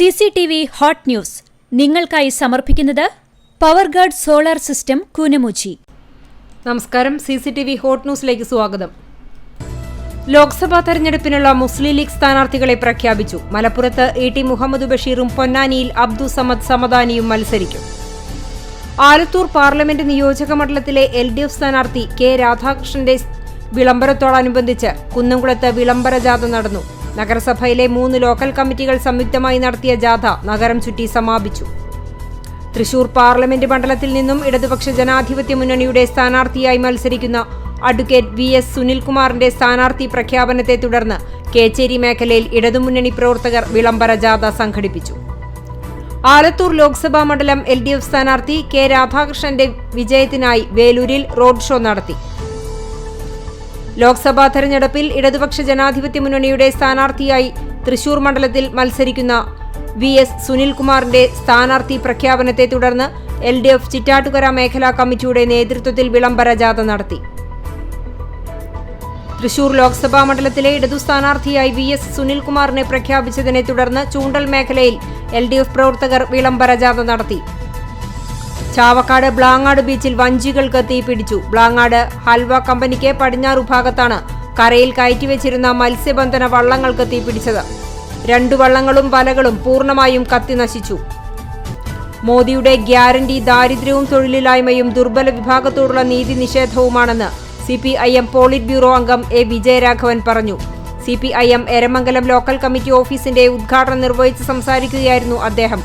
CCTV hot news നിങ്ങൾക്കായി സമർപ്പിക്കുന്നത് Powerguard solar system Koonamuchi. നമസ്കാരം. CCTV ഹോട്ട് ന്യൂസിലേക്ക് സ്വാഗതം. ലോക്സഭാ തെരഞ്ഞെടുപ്പിനുള്ള മുസ്ലിം ലീഗ് സ്ഥാനാർത്ഥികളെ പ്രഖ്യാപിച്ചു. മലപ്പുറത്ത് ET മുഹമ്മദ് ബഷീറും പൊന്നാനിയിൽ അബ്ദുസമദ് സമദാനിയും മത്സരിക്കും. ആലത്തൂർ പാർലമെന്റ് നിയോജക മണ്ഡലത്തിലെ LDF സ്ഥാനാർത്ഥി K രാധാകൃഷ്ണന്റെ വിളംബരത്തോടനുബന്ധിച്ച് കുന്നംകുളത്ത് വിളംബര ജാഥ നടന്നു. നഗരസഭയിലെ 3 ലോക്കൽ കമ്മിറ്റികൾ സംയുക്തമായി നടത്തിയ ജാഥ നഗരം ചുറ്റി സമാപിച്ചു. തൃശൂർ പാർലമെന്റ് മണ്ഡലത്തിൽ നിന്നും ഇടതുപക്ഷ ജനാധിപത്യ മുന്നണിയുടെ സ്ഥാനാർത്ഥിയായി മത്സരിക്കുന്ന അഡ്വക്കേറ്റ് VS സുനിൽകുമാറിന്റെ സ്ഥാനാർത്ഥി പ്രഖ്യാപനത്തെ തുടർന്ന് കേച്ചേരി മേഖലയിൽ ഇടതുമുന്നണി പ്രവർത്തകർ വിളംബര ജാഥ സംഘടിപ്പിച്ചു. ആലത്തൂർ ലോക്സഭാ മണ്ഡലം LDF സ്ഥാനാർത്ഥി K രാധാകൃഷ്ണന്റെ വിജയത്തിനായി വേലൂരിൽ റോഡ് ഷോ നടത്തി. ലോക്സഭാ തെരഞ്ഞെടുപ്പിൽ ഇടതുപക്ഷ ജനാധിപത്യ മുന്നണിയുടെ സ്ഥാനാർത്ഥിയായി തൃശൂർ മണ്ഡലത്തിൽ മത്സരിക്കുന്ന VS സുനിൽകുമാറിന്റെ സ്ഥാനാർത്ഥി പ്രഖ്യാപനത്തെ തുടർന്ന് LDF ചിറ്റാറ്റുകര മേഖലാ കമ്മിറ്റിയുടെ നേതൃത്വത്തിൽ വിളംബര ജാഥ നടത്തി. തൃശൂർ ലോക്സഭാ മണ്ഡലത്തിലെ ഇടതു സ്ഥാനാർത്ഥിയായി VS സുനിൽകുമാറിനെ പ്രഖ്യാപിച്ചതിനെ തുടർന്ന് ചൂണ്ടൽ മേഖലയിൽ LDF പ്രവർത്തകർ വിളംബര ജാഥ നടത്തി. ചാവക്കാട് ബ്ലാങ്ങാട് ബീച്ചിൽ വഞ്ചികൾക്ക് തീപിടിച്ചു. ബ്ലാങ്ങാട് ഹൽവ കമ്പനിക്ക് പടിഞ്ഞാറു ഭാഗത്താണ് കരയിൽ കയറ്റിവെച്ചിരുന്ന മത്സ്യബന്ധന വള്ളങ്ങൾക്ക് തീപിടിച്ചത്. 2 വള്ളങ്ങളും വലകളും പൂർണ്ണമായും കത്തി നശിച്ചു. മോദിയുടെ ഗ്യാരണ്ടി ദാരിദ്ര്യവും തൊഴിലില്ലായ്മയും ദുർബല വിഭാഗത്തോടുള്ള നീതി നിഷേധവുമാണെന്ന് CPIM പോളിറ്റ് ബ്യൂറോ അംഗം A വിജയരാഘവൻ പറഞ്ഞു. CPIM എരമംഗലം ലോക്കൽ കമ്മിറ്റി ഓഫീസിന്റെ ഉദ്ഘാടനം നിർവഹിച്ച് സംസാരിക്കുകയായിരുന്നു അദ്ദേഹം.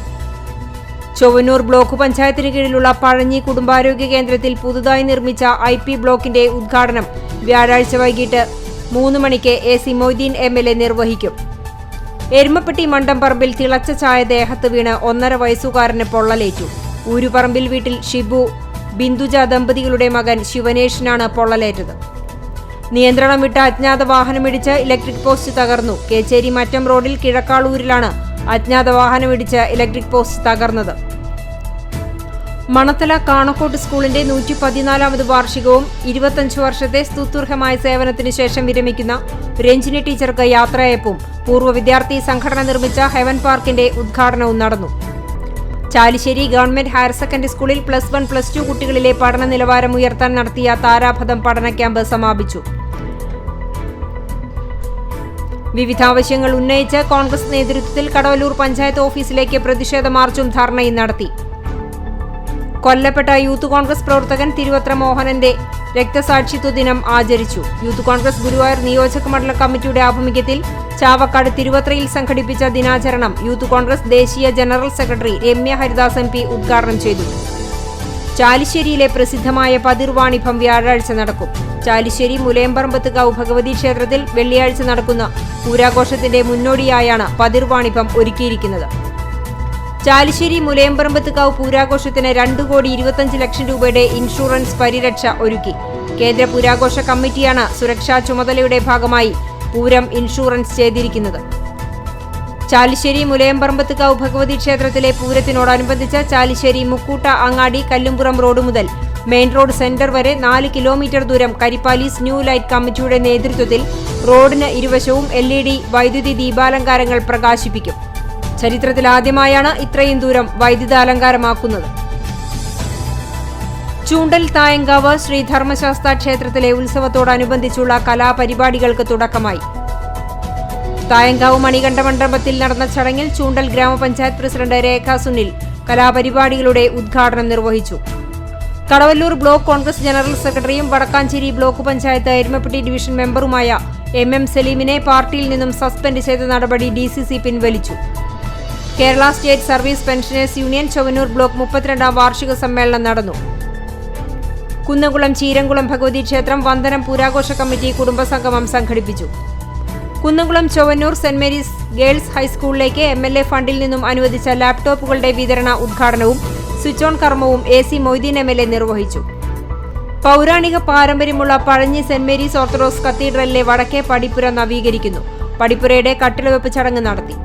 ചൊവ്വന്നൂർ ബ്ലോക്ക് പഞ്ചായത്തിന് കീഴിലുള്ള പഴഞ്ഞി കുടുംബാരോഗ്യ കേന്ദ്രത്തിൽ പുതുതായി നിർമ്മിച്ച IP ബ്ലോക്കിന്റെ ഉദ്ഘാടനം വ്യാഴാഴ്ച വൈകിട്ട് 3 മണിക്ക് AC മൊയ്തീൻ MLA നിർവഹിക്കും. എരുമപ്പെട്ടി മണ്ടംപറമ്പിൽ തിളച്ച ചായ ദേഹത്ത് വീണ് 1.5 വയസ്സുകാരന് പൊള്ളലേറ്റു. ഊരുപറമ്പിൽ വീട്ടിൽ ഷിബു ബിന്ദുജ ദമ്പതികളുടെ മകൻ ശിവനേഷിനാണ് പൊള്ളലേറ്റത്. നിയന്ത്രണം വിട്ട അജ്ഞാത വാഹനമിടിച്ച് ഇലക്ട്രിക് പോസ്റ്റ് തകർന്നു. കേച്ചേരി മറ്റം റോഡിൽ കിഴക്കാളൂരിലാണ് അജ്ഞാത വാഹനമിടിച്ച് ഇലക്ട്രിക് പോസ്റ്റ് തകർന്നത്. മണത്തല കാണക്കോട്ട് സ്കൂളിന്റെ 114ാമത് വാർഷികവും 25 വർഷത്തെ സ്തുത്യർഹമായ സേവനത്തിനു ശേഷം വിരമിക്കുന്ന രഞ്ജിനി ടീച്ചർക്ക് യാത്രയയപ്പും പൂർവ്വ വിദ്യാർത്ഥി സംഘടന നിർമ്മിച്ച ഹെവൻ പാർക്കിന്റെ ഉദ്ഘാടനവും നടന്നു. ചാലിശ്ശേരി ഗവൺമെന്റ് ഹയർ സെക്കൻഡറി സ്കൂളിൽ +1, +2 കുട്ടികളിലെ പഠന നിലവാരം ഉയർത്താൻ നടത്തിയ താരാപഥം പഠന ക്യാമ്പ് സമാപിച്ചു. വിവിധ ആവശ്യങ്ങൾ ഉന്നയിച്ച് കോൺഗ്രസ് നേതൃത്വത്തിൽ കടവല്ലൂർ പഞ്ചായത്ത് ഓഫീസിലേക്ക് പ്രതിഷേധ മാർച്ചും ധർണയും നടത്തി. കൊല്ലപ്പെട്ട യൂത്ത് കോൺഗ്രസ് പ്രവർത്തകൻ തിരുവത്ര മോഹനന്റെ രക്തസാക്ഷിത്വ ദിനം ആചരിച്ചു. യൂത്ത് കോൺഗ്രസ് ഗുരുവായൂർ നിയോജക മണ്ഡല കമ്മിറ്റിയുടെ ആഭിമുഖ്യത്തിൽ ചാവക്കാട് തിരുവത്രയിൽ സംഘടിപ്പിച്ച ദിനാചരണം യൂത്ത് കോൺഗ്രസ് ദേശീയ general secretary Ramya Haridas MP ഉദ്ഘാടനം ചെയ്തു. ചാലിശ്ശേരിയിലെ പ്രസിദ്ധമായ പതിർവാണിഭം വ്യാഴാഴ്ച നടക്കും. ചാലിശ്ശേരി മുലയമ്പറമ്പത്തുകാവ് ഭഗവതി ക്ഷേത്രത്തിൽ വെള്ളിയാഴ്ച നടക്കുന്ന പൂരാഘോഷത്തിന്റെ മുന്നോടിയായാണ് പതിർവാണിഭം ഒരുക്കിയിരിക്കുന്നത്. ചാലിശ്ശേരി മുലയമ്പറമ്പത്തുകാവ് പൂരാഘോഷത്തിന് 2,25 ലക്ഷം രൂപയുടെ ഇൻഷുറൻസ് പരിരക്ഷ ഒരുക്കി. കേന്ദ്ര പൂരാഘോഷ കമ്മിറ്റിയാണ് സുരക്ഷാ ചുമതലയുടെ ഭാഗമായി പൂരം ഇൻഷുറൻസ് ചെയ്തിരിക്കുന്നത്. ചാലിശ്ശേരി മുലയമ്പറമ്പത്തുകാവ് ഭഗവതി ക്ഷേത്രത്തിലെ പൂരത്തിനോടനുബന്ധിച്ച് ചാലിശ്ശേരി മുക്കൂട്ട അങ്ങാടി കല്ലുംപുറം റോഡ് മുതൽ മെയിൻ റോഡ് സെന്റർ വരെ 4 കിലോമീറ്റർ ദൂരം കരിപ്പാലീസ് ന്യൂ ലൈറ്റ് കമ്മിറ്റിയുടെ നേതൃത്വത്തിൽ റോഡിന് ഇരുവശവും LED വൈദ്യുതി ദീപാലങ്കാരങ്ങൾ പ്രകാശിപ്പിക്കും. ചരിത്രത്തിലാദ്യമായാണ് ഇത്രയും ദൂരം വൈദ്യുതാലങ്കാരമാക്കുന്നത്. ചൂണ്ടൽ തായങ്കാവ് ശ്രീ ധർമ്മശാസ്ത്ര ക്ഷേത്രത്തിലെ ഉത്സവത്തോടനുബന്ധിച്ചുള്ള കലാപരിപാടികൾക്ക് തുടക്കമായി. തായങ്കാവ് മണികണ്ഠ മണ്ഡപത്തിൽ നടന്ന ചടങ്ങിൽ ചൂണ്ടൽ ഗ്രാമപഞ്ചായത്ത് പ്രസിഡന്റ് രേഖ സുനിൽ കലാപരിപാടികളുടെ ഉദ്ഘാടനം നിർവഹിച്ചു. കടവല്ലൂർ ബ്ലോക്ക് കോൺഗ്രസ് ജനറൽ സെക്രട്ടറിയും വടക്കാഞ്ചേരി ബ്ലോക്ക് പഞ്ചായത്ത് എരുമപ്പെട്ടി ഡിവിഷൻ മെമ്പറുമായ MM സലീമിനെ പാർട്ടിയിൽ നിന്നും സസ്പെൻഡ് ചെയ്ത നടപടി DCC പിൻവലിച്ചു. Kerala state service pensioners union Chowannur block 32ാം വാർഷിക സമ്മേളനം നടന്നു. കുന്നംകുളം ചീരംകുളം ഭഗവതി ക്ഷേത്രം വന്ദനം പൂരാഘോഷ കമ്മിറ്റി കുടുംബസംഗമം സംഘടിപ്പിച്ചു. Kunnamkulam Chowannur saint Mary's girls ഹൈസ്കൂളിലേക്ക് MLA ഫണ്ടിൽ നിന്നും അനുവദിച്ച ലാപ്ടോപ്പുകളുടെ വിതരണ ഉദ്ഘാടനവും സ്വിച്ച് ഓൺ കർമ്മവും AC മൊയ്തീൻ MLA നിർവഹിച്ചു. പൗരാണിക പാരമ്പര്യമുള്ള പഴഞ്ഞി സെന്റ് മേരീസ് ഓർത്തഡോക്സ് കത്തീഡ്രലിലെ വടക്കേ പടിപ്പുര നവീകരിക്കുന്നു. പടിപ്പുരയുടെ കട്ടിളവെപ്പ് ചടങ്ങ് നടത്തി.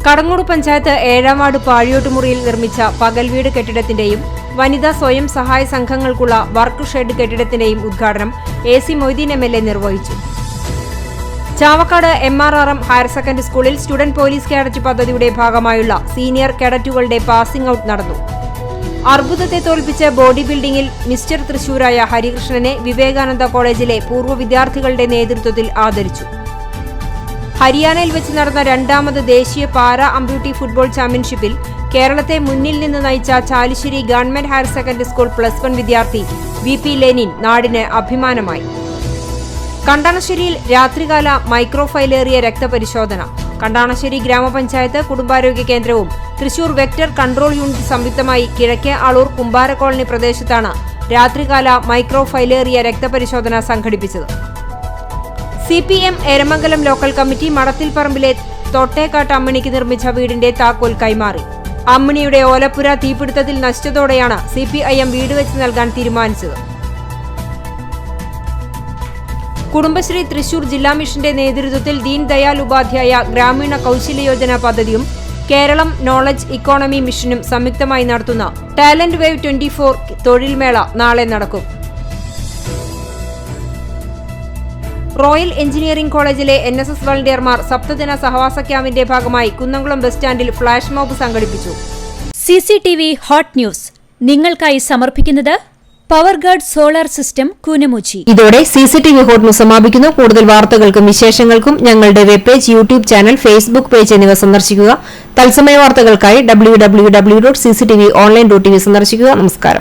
കടങ്ങോട് പഞ്ചായത്ത് 7ാം വാർഡ് പാഴിയോട്ടുമുറിയിൽ നിർമ്മിച്ച പകൽവീട് കെട്ടിടത്തിന്റെയും വനിതാ സ്വയം സഹായ സംഘങ്ങൾക്കുള്ള വർക്ക് ഷെഡ് കെട്ടിടത്തിന്റെയും ഉദ്ഘാടനം AC മൊയ്തീൻ MLA നിർവഹിച്ചു. ചാവക്കാട് MRRM ഹയർ സെക്കൻഡറി സ്കൂളിൽ സ്റ്റുഡന്റ് പോലീസ് കേഡറ്റ് പദ്ധതിയുടെ ഭാഗമായുള്ള സീനിയർ കേഡറ്റുകളുടെ പാസിംഗ് ഔട്ട് നടന്നു. അർബുദത്തെ തോൽപ്പിച്ച് ബോഡി ബിൽഡിംഗിൽ മിസ്റ്റർ തൃശൂരായ ഹരികൃഷ്ണനെ വിവേകാനന്ദ കോളേജിലെ പൂർവ്വ വിദ്യാർത്ഥികളുടെ നേതൃത്വത്തിൽ ആദരിച്ചു. ഹരിയാനയിൽ വെച്ച് നടന്ന രണ്ടാമത് ദേശീയ പാരാ അമ്പ്യൂട്ടി ഫുട്ബോൾ ചാമ്പ്യൻഷിപ്പിൽ കേരളത്തെ മുന്നിൽ നിന്ന് നയിച്ച Chalissery government higher secondary school +1 വിദ്യാർത്ഥി VP ലെനിൻ നാടിന് അഭിമാനമായി. കണ്ടാണശ്ശേരിയിൽ രാത്രികാല മൈക്രോഫൈലേറിയ രക്തപരിശോധന. കണ്ടാണശ്ശേരി ഗ്രാമപഞ്ചായത്ത് കുടുംബാരോഗ്യ കേന്ദ്രവും തൃശൂർ വെക്ടർ കൺട്രോൾ യൂണിറ്റ് സംയുക്തമായി കിഴക്കേ ആളൂർ കുമ്പാര കോളനി പ്രദേശത്താണ് രാത്രികാല മൈക്രോഫൈലേറിയ രക്തപരിശോധന സംഘടിപ്പിച്ചത്. CPM എരമംഗലം ലോക്കൽ കമ്മിറ്റി മടത്തിൽപ്പറമ്പിലെ തൊട്ടേക്കാട്ട് അമ്മിണിക്ക് നിർമ്മിച്ച വീടിന്റെ താക്കോൽ കൈമാറി. അമ്മിണിയുടെ ഓലപ്പുര തീപിടുത്തത്തിൽ നശിച്ചതോടെയാണ് CPIM വീട് വെച്ച് നൽകാൻ തീരുമാനിച്ചത്. കുടുംബശ്രീ തൃശൂർ ജില്ലാ മിഷന്റെ നേതൃത്വത്തിൽ ദീൻ ദയാൽ ഉപാധ്യായ ഗ്രാമീണ കൗശല്യ യോജന പദ്ധതിയും കേരളം നോളജ് ഇക്കോണമി മിഷനും സംയുക്തമായി നടത്തുന്ന ടാലന്റ് വേവ് 24 തൊഴിൽമേള നാളെ നടക്കും. റോയൽ എഞ്ചിനീയറിംഗ് കോളേജിലെ NSS വളണ്ടിയർമാർ സപ്തദിന സഹവാസ ക്യാമ്പിന്റെ ഭാഗമായി കുന്നംകുളം ബസ് സ്റ്റാൻഡിൽ ഫ്ലാഷ് മോബ് സംഘടിപ്പിച്ചു. CCTV ഹോട്ട് ന്യൂസ് നിങ്ങൾക്കായി സമർപ്പിക്കുന്നത് പവർഗാർഡ് സോളാർ സിസ്റ്റം കൂനമുച്ചി. ഇതോടെ CCTV ഹോട്ട് ന്യൂസ് സമാപിക്കുന്നു. കൂടുതൽ വാർത്തകൾക്കും വിശേഷങ്ങൾക്കും ഞങ്ങളുടെ web page, YouTube channel, Facebook page എന്നിവ സന്ദർശിക്കുക. തത്സമയ വാർത്തകൾക്കായി www.cctv.online.tv സന്ദർശിക്കുക. നമസ്കാരം.